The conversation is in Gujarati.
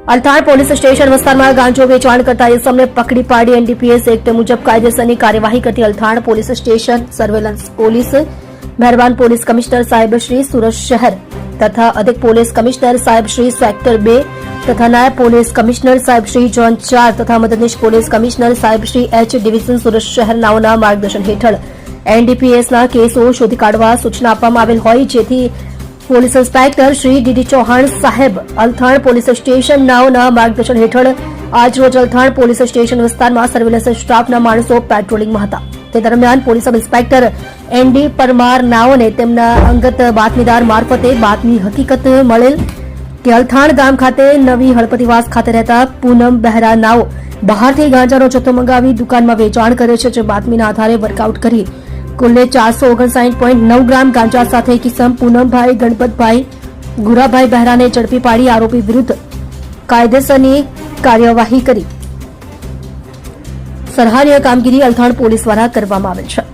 અલથાણ પોલીસ સ્ટેશન વિસ્તારમાં ગાંજો વેચાણ કરતા ઇસમને પકડી પાડી એનડીપીએસ એક્ટ મુજબ કાયદેસરની કાર્યવાહી કરતી Althan police station surveillance police મહેરબાન પોલીસ કમિશનર સાહેબ શ્રી સુરત શહેર તથા અધિક પોલીસ કમિશનર સાહેબ શ્રી સેક્ટર 2 તથા નાયબ પોલીસ કમિશનર સાહેબ શ્રી ઝોન 4 તથા મદદનીશ પોલીસ કમિશનર સાહેબ શ્રી એચ ડિવિઝન સુરત શહેરનાઓના માર્ગદર્શન હેઠળ એનડીપીએસના કેસો શોધી કાઢવા સૂચના આપવામાં આવેલ હોય જેથી police inspector Shri DD Chauhan સાહેબ અલથાણ પોલીસ સ્ટેશન નાઓના માર્ગદર્શન હેઠળ આજરોજ અલથાણ પોલીસ સ્ટેશન વિસ્તારમાં સર્વેલન્સ સ્ટાફના માણસો પેટ્રોલિંગમાં હતા તે દરમિયાન police sub inspector ND Parmar નાઓને તેમના અંગત બાતમીદાર મારફતે બાતમી હકીકત મળેલ કે અલથાણ ગામ ખાતે નવી હળપતિવાસ ખાતે રહેતા પૂનમ બહેરા નાઓ બહારથી ગાંજાનો જથ્થો મંગાવી દુકાનમાં વેચાણ કરે છે જે બાતમીના આધારે વર્કઆઉટ કરી કુલ્લે 459.9 ગ્રામ ગાંજા સાથે કિસમ પૂનમભાઈ ગણપતભાઈ ગુરાભાઈ બહેરાને ઝડપી પાડી આરોપી વિરુદ્ધ કાયદેસરની કાર્યવાહી કરી સરાહનીય કામગીરી અલથાણ પોલીસ દ્વારા કરવામાં આવેલ છે।